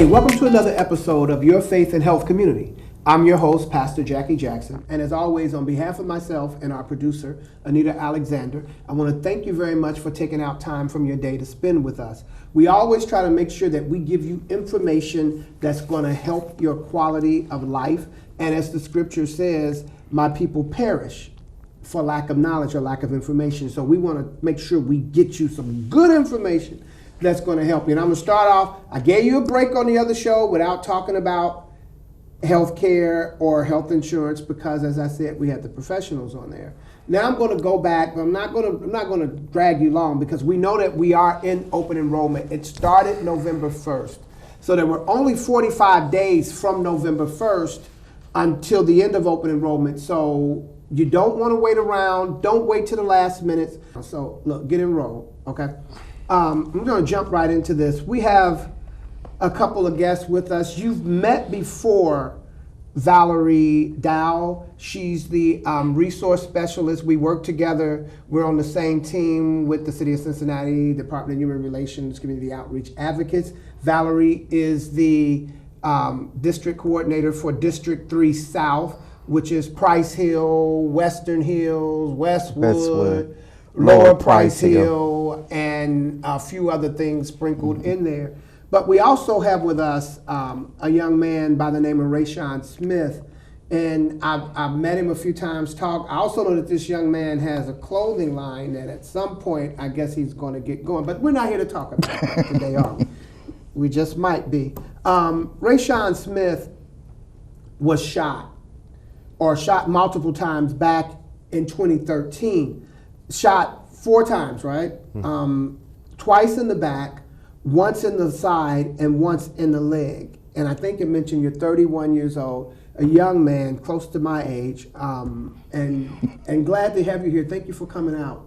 Welcome to another episode of Your Faith and Health Community. I'm your host, Pastor Jackie Jackson, and as always, on behalf of myself and our producer, Anita Alexander, I want to thank you very much for taking out time from your day to spend with us. We always try to make sure that we give you information that's going to help your quality of life, and as the scripture says, my people perish for lack of knowledge or lack of information. So we want to make sure we get you some good information that's going to help you. And I'm going to start off, I gave you a break on the other show without talking about health care or health insurance because, as I said, we had the professionals on there. Now I'm going to go back, but I'm not going to drag you long because we know that we are in open enrollment. It started November 1st. So there were only 45 days from November 1st until the end of open enrollment. So you don't want to wait around. Don't wait to the last minute. So look, get enrolled, okay? I'm going to jump right into this. We have a couple of guests with us. You've met before Valerie Dow. She's the resource specialist. We work together. We're on the same team with the City of Cincinnati, Department of Human Relations, Community Outreach Advocates. Valerie is the district coordinator for District 3 South, which is Price Hill, Western Hills, Westwood. Lower Price Hill, and a few other things sprinkled in there. But we also have with us a young man by the name of Rayshawn Smith, and I've met him a few times, talk. I also know that this young man has a clothing line that at some point I guess he's going to get going, but we're not here to talk about that today, are we? We just might be. Rayshawn Smith was shot multiple times back in 2013. Shot 4 times, right? Twice in the back, once in the side, and once in the leg. And I think it mentioned you're 31 years old, a young man close to my age, and glad to have you here. Thank you for coming out.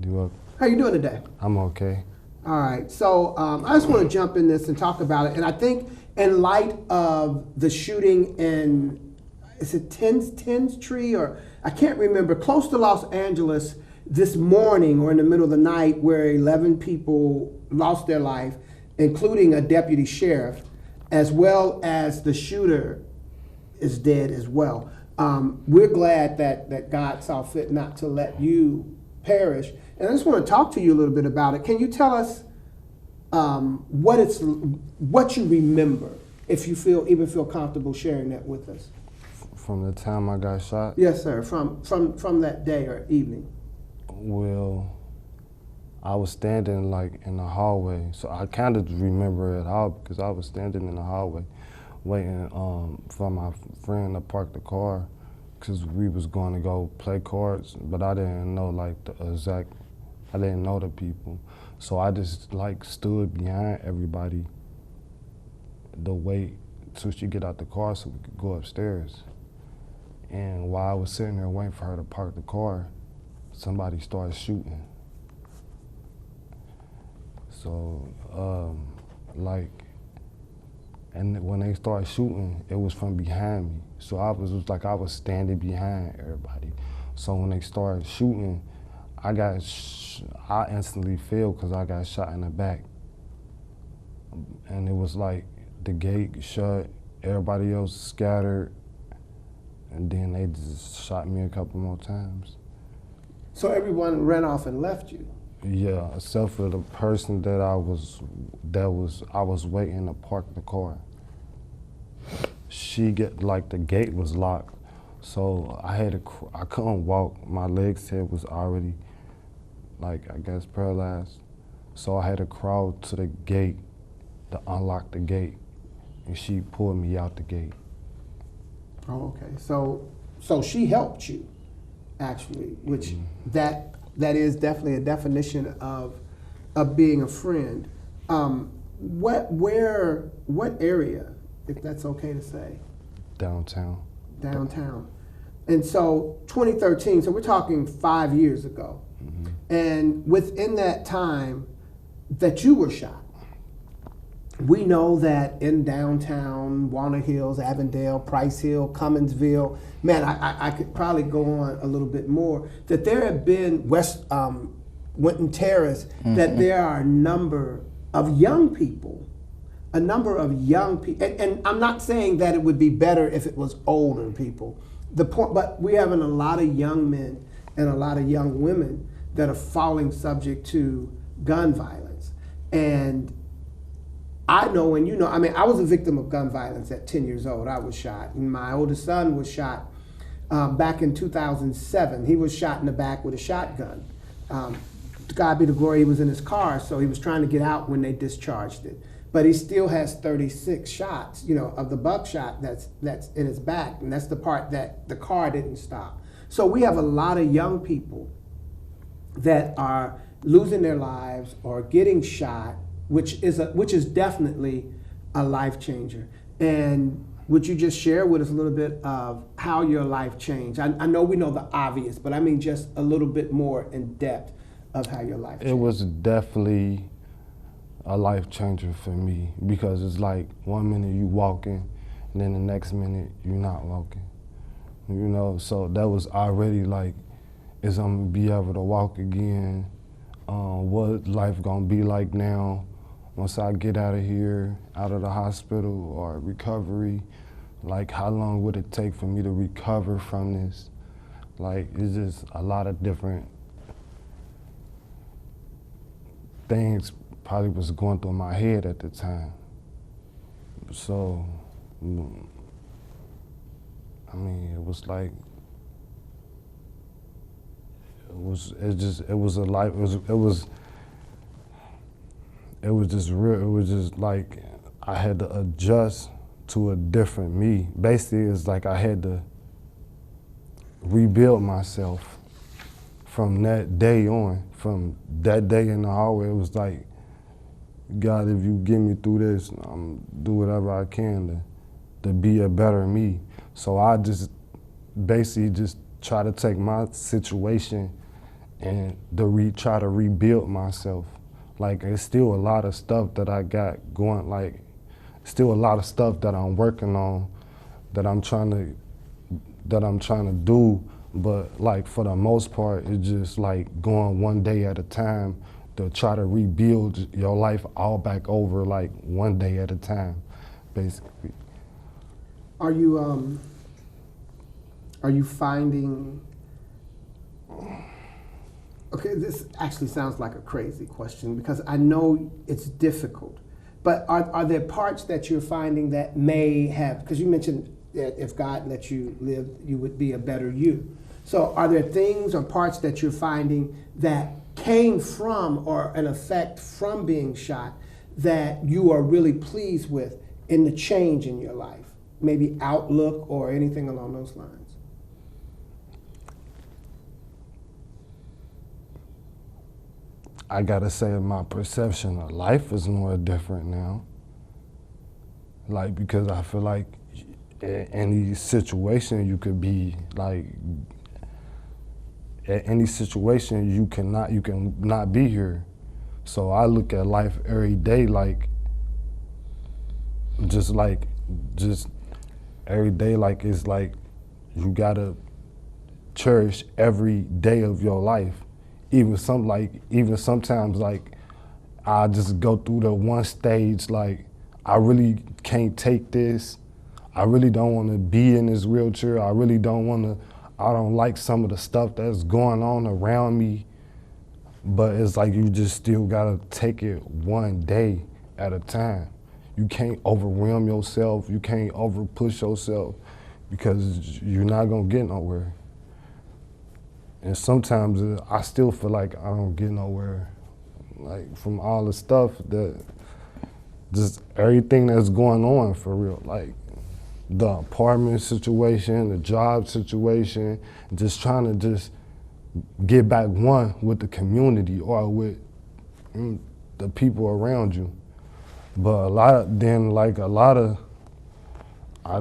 You're welcome. How you doing today? I'm okay. All right. So I just want to jump in this and talk about it. And I think in light of the shooting in, is it Tens Tree, or I can't remember, close to Los Angeles, this morning or in the middle of the night, where 11 people lost their life, including a deputy sheriff, as well as the shooter is dead as well. We're glad that God saw fit not to let you perish. And I just want to talk to you a little bit about it. Can you tell us what you remember, if you even feel comfortable sharing that with us? From the time I got shot? Yes, sir. From that day or evening. Well, I was standing like in the hallway, so I kind of remember it all because I was standing in the hallway waiting for my friend to park the car because we was going to go play cards, but I didn't know like I didn't know the people. So I just like stood behind everybody to wait till she get out the car so we could go upstairs. And while I was sitting there waiting for her to park the car, somebody started shooting. So, and when they started shooting, it was from behind me. So it was like I was standing behind everybody. So when they started shooting, I instantly fell because I got shot in the back. And it was like the gate shut, everybody else scattered, and then they just shot me a couple more times. So everyone ran off and left you? Yeah, except for the person that I was waiting to park the car. The gate was locked, so I couldn't walk. My legs head was already, I guess, paralyzed. So I had to crawl to the gate to unlock the gate, and she pulled me out the gate. Oh, okay. So she helped you, actually, which that is definitely a definition of being a friend. What area, if that's okay to say? Downtown. Downtown. And so 2013, so we're talking 5 years ago. Mm-hmm. And within that time that you were shot, we know that in downtown, Walnut Hills, Avondale, Price Hill, Cumminsville, man, I could probably go on a little bit more, that there have been Winton Terrace, that there are a number of young people a number of young people, and I'm not saying that it would be better if it was older people. The point, but we're having a lot of young men and a lot of young women that are falling subject to gun violence. And I know, and you know, I mean, I was a victim of gun violence at 10 years old. I was shot, and my oldest son was shot back in 2007. He was shot in the back with a shotgun. To God be the glory, he was in his car, so he was trying to get out when they discharged it. But he still has 36 shots, you know, of the buckshot that's in his back, and that's the part that the car didn't stop. So we have a lot of young people that are losing their lives or getting shot, which is definitely a life changer. And would you just share with us a little bit of how your life changed? I know we know the obvious, but I mean just a little bit more in depth of how your life changed. It was definitely a life changer for me, because it's like 1 minute you walking, and then the next minute you're not walking. You know, so that was already like, is I'm gonna be able to walk again? What life gonna be like now once I get out of here, out of the hospital or recovery? Like, how long would it take for me to recover from this? Like, it's just a lot of different things probably was going through my head at the time. So, I mean, it was like, it was a life, it was just real, it was just like, I had to adjust to a different me. Basically, it's like I had to rebuild myself from that day on. From that day in the hallway, it was like, God, if you get me through this, I'm do whatever I can to be a better me. So I just basically just try to take my situation and try to rebuild myself. Like, it's still a lot of stuff that I got going, like, still a lot of stuff that I'm working on, that I'm trying to do, but like for the most part, it's just like going one day at a time to try to rebuild your life all back over, like one day at a time, basically. Are you finding, okay, this actually sounds like a crazy question because I know it's difficult, but are there parts that you're finding that may have, because you mentioned that if God let you live, you would be a better you. So are there things or parts that you're finding that came from or an effect from being shot that you are really pleased with in the change in your life? Maybe outlook or anything along those lines? I gotta say my perception of life is more different now. Like, because I feel like in any situation you could be like, at any situation you can not be here. So I look at life every day like, just every day like it's like you gotta cherish every day of your life. Even sometimes like I just go through the one stage like I really can't take this. I really don't want to be in this wheelchair. I don't like some of the stuff that's going on around me. But it's like you just still gotta take it one day at a time. You can't overwhelm yourself. You can't overpush yourself because you're not gonna get nowhere. And sometimes I still feel like I don't get nowhere, like from all the stuff just everything that's going on for real, like the apartment situation, the job situation, just trying to just get back one with the community or with the people around you. But I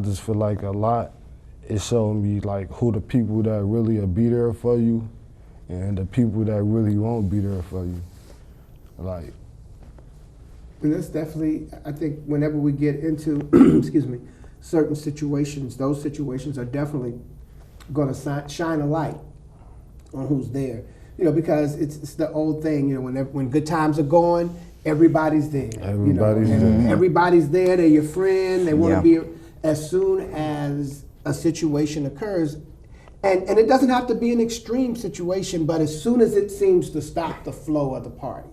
just feel like a lot, it showed me like who the people that really will be there for you and the people that really won't be there for you. Like, and that's definitely, I think whenever we get into, excuse me, certain situations, those situations are definitely gonna shine a light on who's there. You know, because it's the old thing, you know, when good times are going, everybody's there. Everybody's and there. Everybody's there. They're your friend. They want to Yeah. be as soon as a situation occurs. And it doesn't have to be an extreme situation, but as soon as it seems to stop the flow of the party,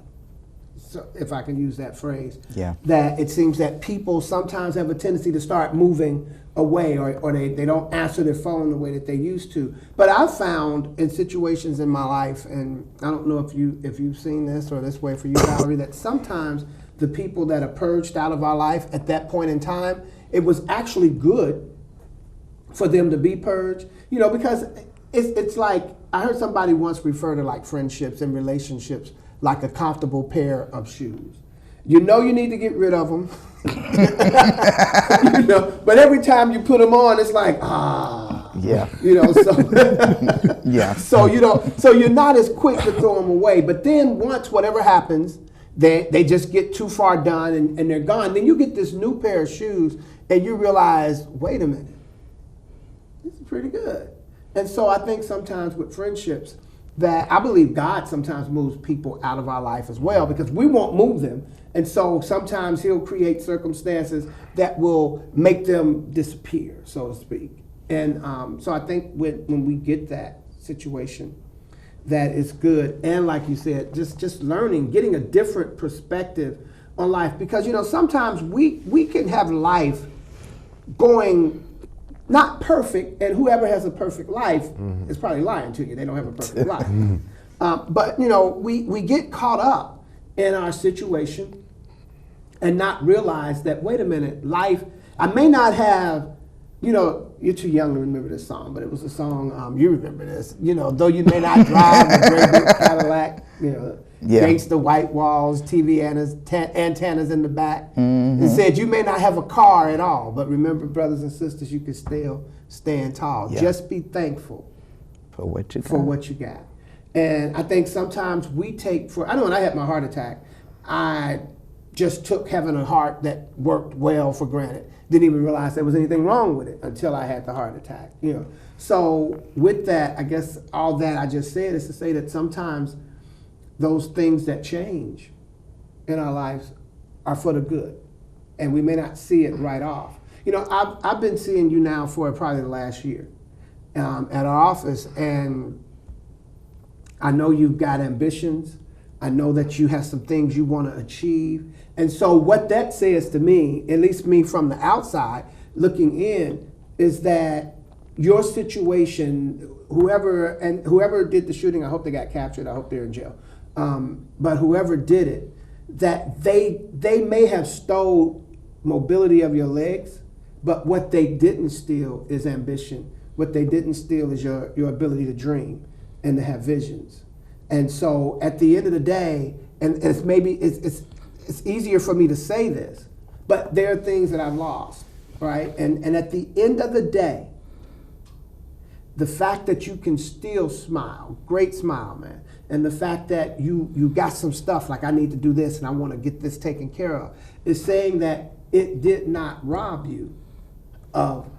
so if I can use that phrase, Yeah. that it seems that people sometimes have a tendency to start moving away, or they don't answer their phone the way that they used to. But I've found in situations in my life, and I don't know if you've seen this or this way for you, Valerie, that sometimes the people that are purged out of our life at that point in time, it was actually good for them to be purged, because it's like, I heard somebody once refer to like friendships and relationships like a comfortable pair of shoes. You need to get rid of them, but every time you put them on, it's like, Yeah. so Yeah. so you're not as quick to throw them away. But then once whatever happens, they just get too far done and they're gone. Then you get this new pair of shoes and you realize, wait a minute, this is pretty good. And so I think sometimes with friendships, that I believe God sometimes moves people out of our life as well, because we won't move them. And so sometimes he'll create circumstances that will make them disappear, so to speak. And so I think when we get that situation, that is good. And like you said, just learning, getting a different perspective on life. Because, sometimes we can have life going not perfect, and whoever has a perfect life is probably lying to you. They don't have a perfect life. But, we get caught up in our situation and not realize that, wait a minute, life, I may not have, you're too young to remember this song, but it was a song, you remember this, though you may not drive a great big Cadillac, against the white walls, TV antennas in the back. It said you may not have a car at all, but remember, brothers and sisters, you can still stand tall. Yeah. Just be thankful For what you got. for what you got. And I think sometimes we take I know when I had my heart attack, I just took having a heart that worked well for granted. Didn't even realize there was anything wrong with it until I had the heart attack. So with that, I guess all that I just said is to say that sometimes those things that change in our lives are for the good, and we may not see it right off. I've been seeing you now for probably the last year at our office, and I know you've got ambitions. I know that you have some things you want to achieve. And so what that says to me, at least me from the outside looking in, is that your situation, whoever did the shooting, I hope they got captured. I hope they're in jail. But whoever did it, that they may have stole mobility of your legs, but what they didn't steal is ambition. What they didn't steal is your ability to dream and to have visions. And so at the end of the day, and it's easier for me to say this, but there are things that I've lost, right? And at the end of the day, the fact that you can still smile, great smile, man, and the fact that you got some stuff like, I need to do this and I want to get this taken care of, is saying that it did not rob you of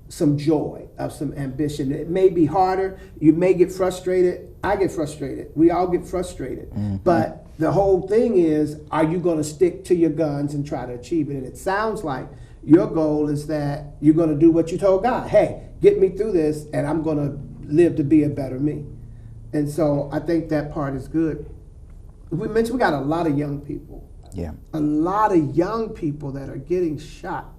some joy, of some ambition. It may be harder. You may get frustrated. I get frustrated. We all get frustrated. Mm-hmm. But the whole thing is, are you going to stick to your guns and try to achieve it? And it sounds like your goal is that you're going to do what you told God. Hey, get me through this, and I'm going to live to be a better me. And so I think that part is good. We mentioned we got a lot of young people. Yeah. A lot of young people that are getting shot.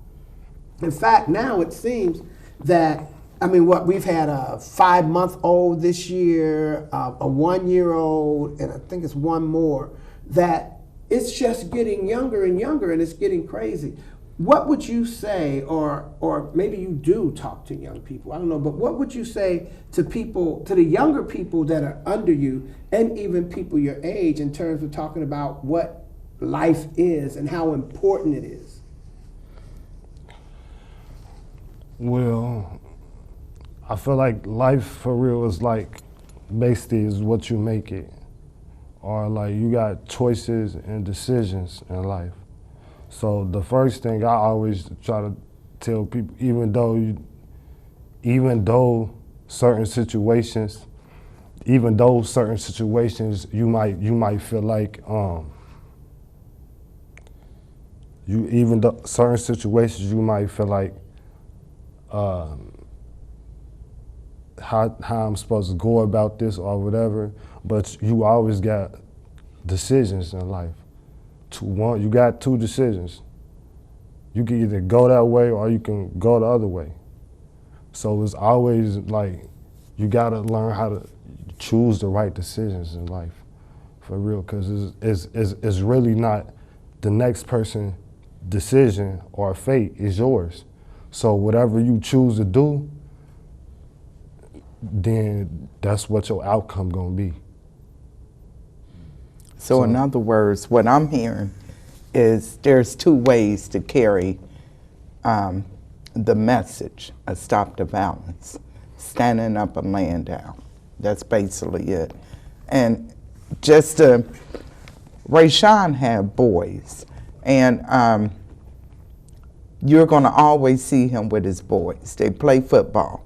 In fact, now it seems that, we've had a 5-month-old this year, a 1-year-old, and I think it's one more, that it's just getting younger and younger, and it's getting crazy. What would you say, or maybe you do talk to young people, I don't know, but what would you say to the younger people that are under you, and even people your age, in terms of talking about what life is and how important it is? Well, I feel like life for real is like, basically is what you make it. Or like you got choices and decisions in life. So the first thing I always try to tell people, even though certain situations you might feel like you even though certain situations you might feel like how I'm supposed to go about this or whatever, but you always got decisions in life. You got two decisions. You can either go that way or you can go the other way. So it's always like you gotta learn how to choose the right decisions in life, for real, because it's really not the next person's decision or fate, is yours. So whatever you choose to do, then that's what your outcome gonna be. So in other words, what I'm hearing is there's two ways to carry the message of stop the violence: standing up and laying down. That's basically it. And just Rayshawn had boys, and you're going to always see him with his boys. They play football,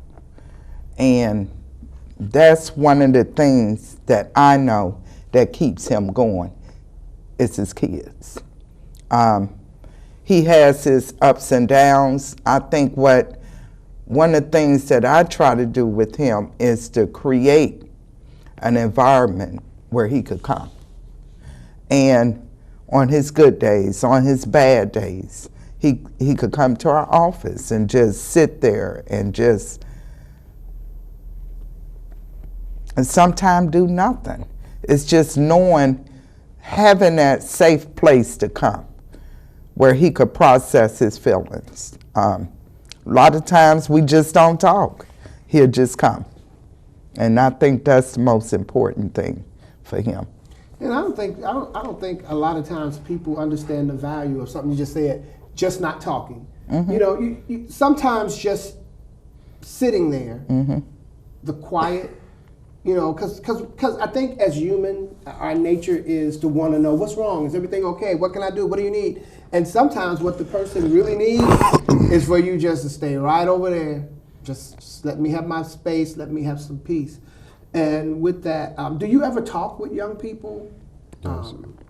and that's one of the things that I know that keeps him going. It's his kids. He has his ups and downs. I think one of the things that I try to do with him is to create an environment where he could come. And on his good days, on his bad days, he could come to our office and just sit there and sometimes do nothing. It's just having that safe place to come where he could process his feelings. A lot of times we just don't talk. He'll just come. And I think that's the most important thing for him. And I don't think a lot of times people understand the value of something you just said, just not talking. Mm-hmm. You know, you sometimes just sitting there, mm-hmm. the quiet, you know, because I think as human, our nature is to want to know what's wrong. Is everything okay? What can I do? What do you need? And sometimes what the person really needs is for you just to stay right over there. Just let me have my space. Let me have some peace. And with that, do you ever talk with young people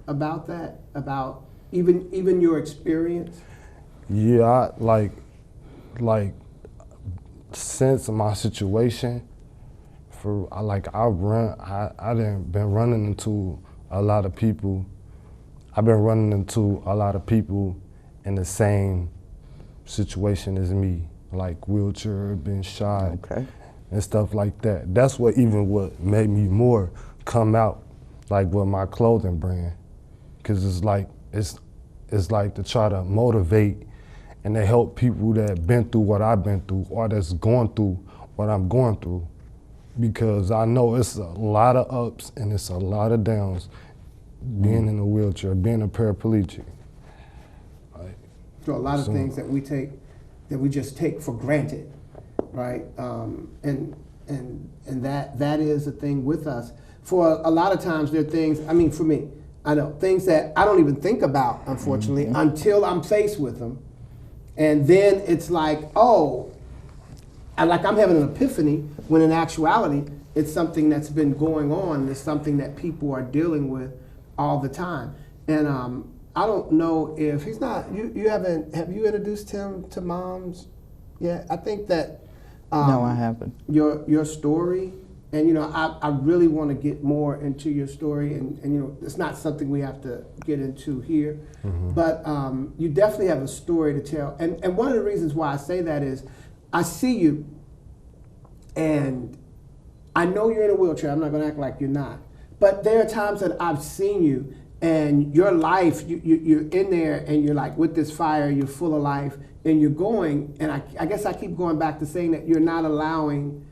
about that? About even your experience? Yeah, like since my situation, I done been running into a lot of people. I've been running into a lot of people in the same situation as me, like wheelchair, been shot, okay, and stuff like that. That's what made me more come out, like with my clothing brand, because it's like to try to motivate and to help people that been through what I've been through or that's going through what I'm going through, because I know it's a lot of ups and it's a lot of downs being in a wheelchair, being a paraplegic. So a lot of things that we just take for granted, right? And that is a thing with us. For a lot of times there are things, I mean, for me, I know, things that I don't even think about, unfortunately, mm-hmm. until I'm faced with them. And then it's like, I'm having an epiphany, when in actuality, it's something that's been going on. It's something that people are dealing with all the time. And I don't know if he's not, have you introduced him to moms yet? I think that. No, I haven't. Your story, and you know, I really want to get more into your story, and you know, it's not something we have to get into here, mm-hmm. but you definitely have a story to tell. And one of the reasons why I say that is, I see you, and I know you're in a wheelchair. I'm not going to act like you're not. But there are times that I've seen you, and your life, you're in there, and you're like with this fire, you're full of life, and you're going, and I guess I keep going back to saying that you're not allowing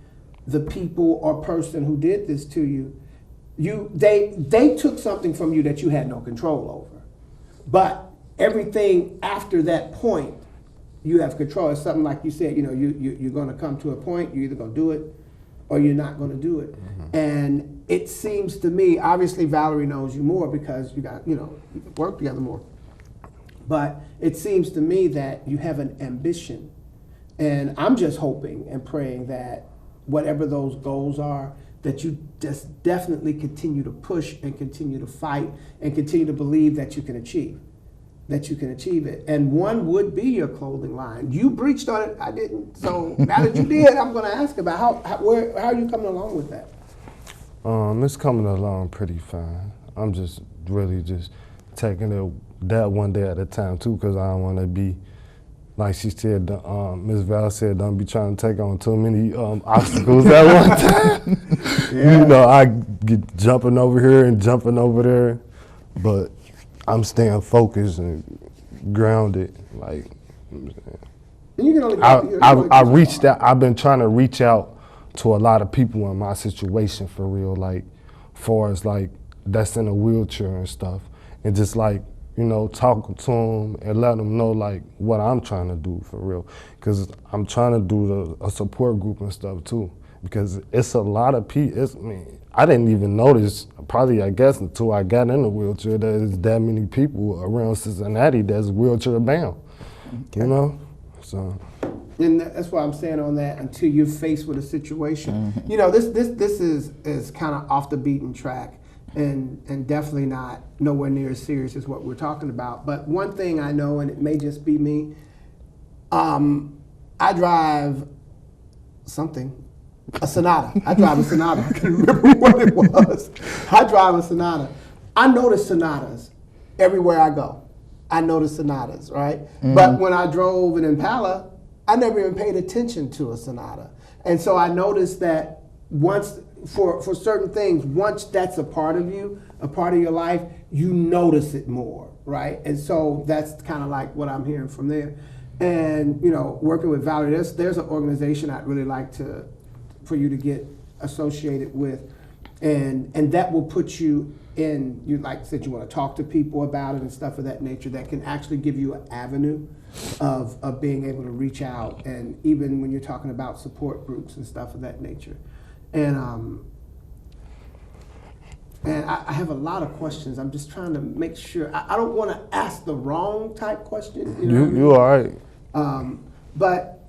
the people or person who did this to you, they took something from you that you had no control over. But everything after that point, you have control. It's something like you said, you know, you're going to come to a point, you're either going to do it or you're not going to do it. Mm-hmm. And it seems to me, obviously Valerie knows you more because you work together more. But it seems to me that you have an ambition. And I'm just hoping and praying that whatever those goals are, that you just definitely continue to push and continue to fight and continue to believe that you can achieve. that you can achieve it. And one would be your clothing line. You breached on it, I didn't. So now that you did, I'm going to ask about how are you coming along with that? It's coming along pretty fine. I'm just really just taking it that one day at a time too, because I don't want to be, like she said, Ms. Val said, don't be trying to take on too many obstacles at one time. Yeah. You know, I get jumping over here and jumping over there, but I'm staying focused and grounded. Like, And you can only go- you can only I go so reached far. out. I've been trying to reach out to a lot of people in my situation for real, like, far as like that's in a wheelchair and stuff, and just like, you know, talking to them and letting them know like what I'm trying to do for real, because I'm trying to do a support group and stuff too, because it's a lot of people. I mean, I didn't even notice, probably I guess until I got in the wheelchair, that there's that many people around Cincinnati that's wheelchair bound. Okay. You know, so. And that's why I'm saying on that, until you're faced with a situation. You know, this is kind of off the beaten track, and definitely not nowhere near as serious as what we're talking about. But one thing I know, and it may just be me, I drive a Sonata. I drive a Sonata. I can't remember what it was. I drive a Sonata. I notice Sonatas everywhere I go. I notice Sonatas, right? But when I drove an Impala, I never even paid attention to a Sonata. And so I noticed that once, for certain things, once that's a part of you, a part of your life, you notice it more, right? And so that's kind of like what I'm hearing from there. And, you know, working with Valerie, there's an organization I'd really like for you to get associated with. And that will put you in, you like said, you want to talk to people about it and stuff of that nature, that can actually give you an avenue of being able to reach out, and even when you're talking about support groups and stuff of that nature. And I have a lot of questions. I'm just trying to make sure. I don't want to ask the wrong type question. You know what I mean? You all right? But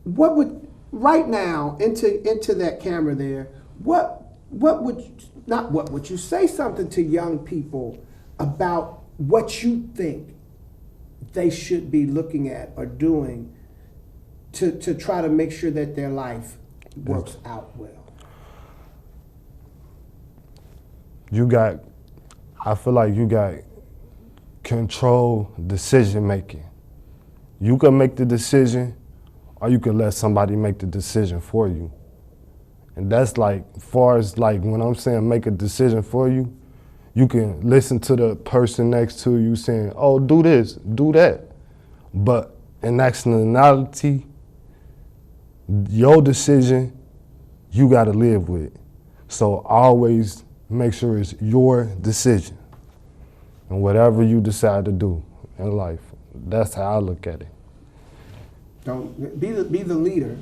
what would, right now, into that camera there, what would you say something to young people about what you think they should be looking at or doing to try to make sure that their life works out well? I feel like you got control decision making. You can make the decision, or you can let somebody make the decision for you. And that's like, far as like when I'm saying make a decision for you, you can listen to the person next to you saying, oh, do this, do that. But in actuality, your decision, you gotta live with. So always make sure it's your decision. And whatever you decide to do in life, that's how I look at it. Don't be the leader.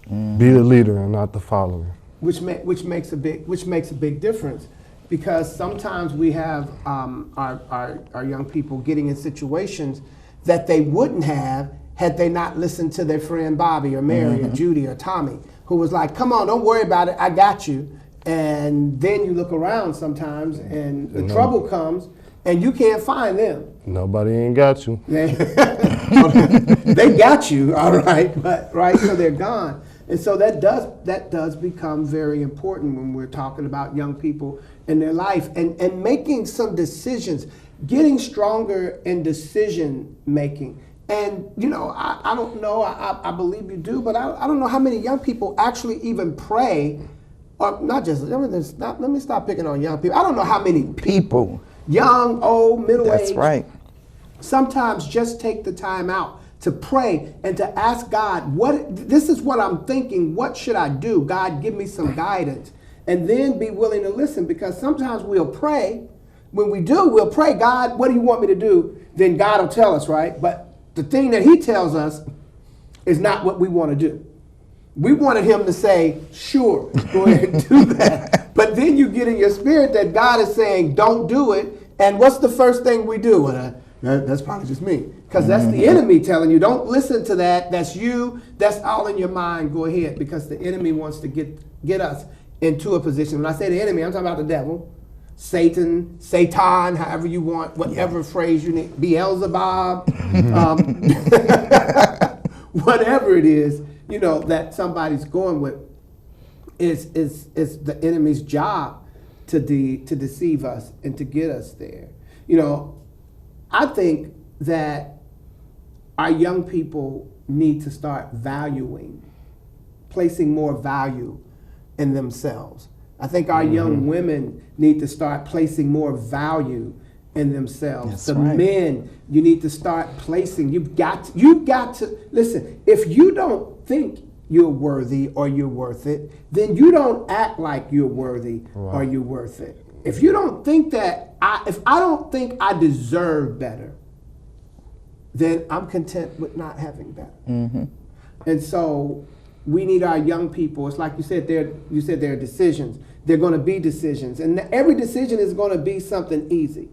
Be the leader and not the follower. Which makes a big difference, because sometimes we have our young people getting in situations that they wouldn't have had they not listened to their friend Bobby or Mary or Judy or Tommy, who was like, come on, don't worry about it, I got you. And then you look around sometimes and the trouble comes and you can't find them. Nobody ain't got you. They got you, all right, but right, so they're gone. And so that does become very important when we're talking about young people in their life and making some decisions, getting stronger in decision making. And you know, I don't know, I believe you do, but I don't know how many young people actually even pray, or not just, let me stop picking on young people. I don't know how many people, young, old, middle-aged, That's right. sometimes just take the time out to pray and to ask God, this is what I'm thinking, what should I do? God, give me some guidance. And then be willing to listen, because sometimes we'll pray. When we do, we'll pray, God, what do you want me to do? Then God will tell us, right? But the thing that he tells us is not what we want to do. We wanted him to say, sure, go ahead and do that. But then you get in your spirit that God is saying, don't do it. And what's the first thing we do? That's probably just me. Because that's the enemy telling you, don't listen to that. That's you. That's all in your mind. Go ahead. Because the enemy wants to get us into a position. When I say the enemy, I'm talking about the devil. Satan, however you want, whatever phrase you need, Beelzebub, whatever it is, that somebody's going with, is the enemy's job to deceive us and to get us there. I think that our young people need to start placing more value in themselves. I think our young women need to start placing more value in themselves. That's right. Men, you need to start placing, you've got to, listen, if you don't think you're worthy or you're worth it, then you don't act like you're worthy or you're worth it. If you don't think that, if I don't think I deserve better, then I'm content with not having better. And so we need our young people. It's like you said, there are decisions. They're going to be decisions. And every decision is going to be something easy.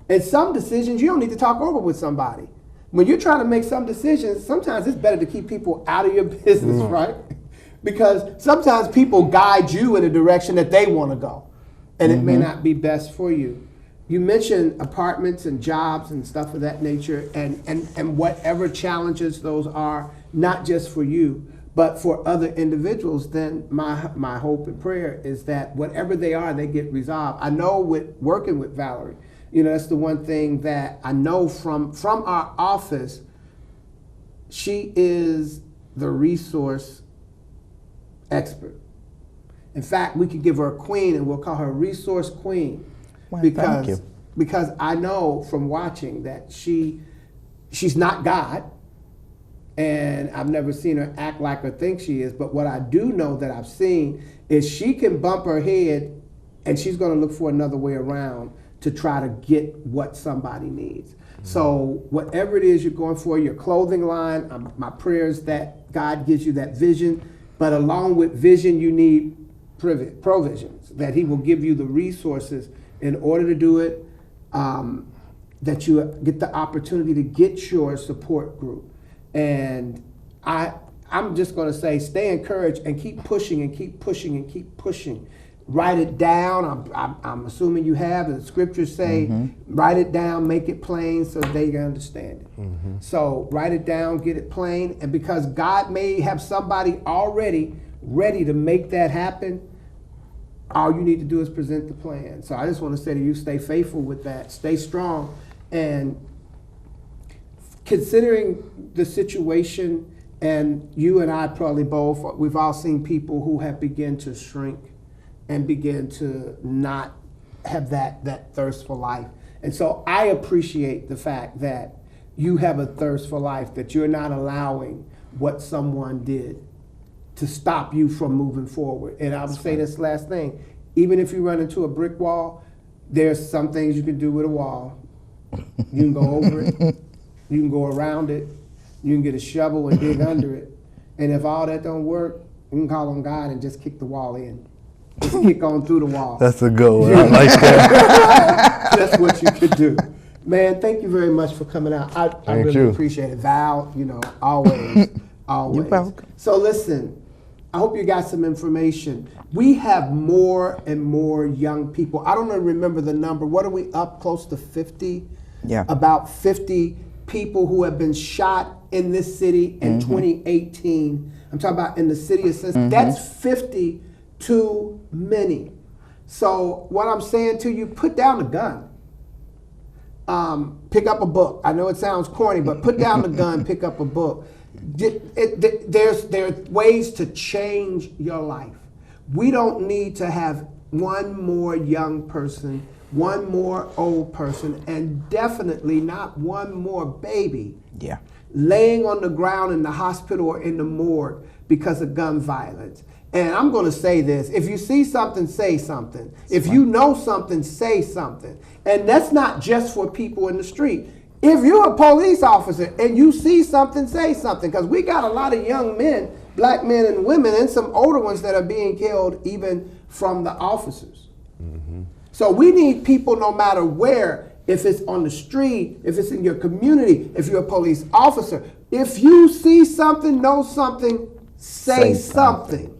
And some decisions you don't need to talk over with somebody. When you're trying to make some decisions, sometimes it's better to keep people out of your business, right? Because sometimes people guide you in a direction that they want to go. And it may not be best for you. You mentioned apartments and jobs and stuff of that nature, and whatever challenges those are, not just for you, but for other individuals. Then my hope and prayer is that whatever they are, they get resolved. I know with working with Valerie, that's the one thing that I know from our office. She is the resource expert. In fact, we could give her a queen, and we'll call her resource queen. Well, thank you. Because I know from watching that she's not God, and I've never seen her act like or think she is, but what I do know that I've seen is she can bump her head and she's going to look for another way around to try to get what somebody needs. So whatever it is you're going for, your clothing line, my prayer is that God gives you that vision, but along with vision, you need provisions, that he will give you the resources in order to do it, that you get the opportunity to get your support group. And I'm just going to say, stay encouraged and keep pushing and keep pushing and keep pushing. Write it down. I'm assuming you have. The scriptures say, write it down, make it plain so they can understand it. So write it down, get it plain. And because God may have somebody already ready to make that happen, all you need to do is present the plan. So I just want to say to you, stay faithful with that. Stay strong. And considering the situation, and you and I probably both, we've all seen people who have begun to shrink and begin to not have that thirst for life. And so I appreciate the fact that you have a thirst for life, that you're not allowing what someone did to stop you from moving forward. And I would say this last thing, even if you run into a brick wall, there's some things you can do with a wall. You can go over it, you can go around it, you can get a shovel and dig under it. And if all that don't work, you can call on God and just kick the wall in. Just kick on through the wall. That's a good one. I like that. That's what you could do. Man, thank you very much for coming out. I really appreciate it. Val, always. You're welcome. So listen, I hope you got some information. We have more and more young people. I don't remember the number. What are we up close to 50? Yeah. About 50 people who have been shot in this city in 2018. I'm talking about in the city of Cincinnati. That's 50 too many. So what I'm saying to you, put down the gun. Pick up a book. I know it sounds corny, but put down the gun, pick up a book. There are ways to change your life. We don't need to have one more young person, one more old person, and definitely not one more baby laying on the ground in the hospital or in the morgue because of gun violence. And I'm going to say this, if you see something, say something. If you know something, say something. And that's not just for people in the street. If you're a police officer and you see something, say something. Because we got a lot of young men, black men and women, and some older ones that are being killed even from the officers. So we need people no matter where, if it's on the street, if it's in your community, if you're a police officer. If you see something, know something, say something.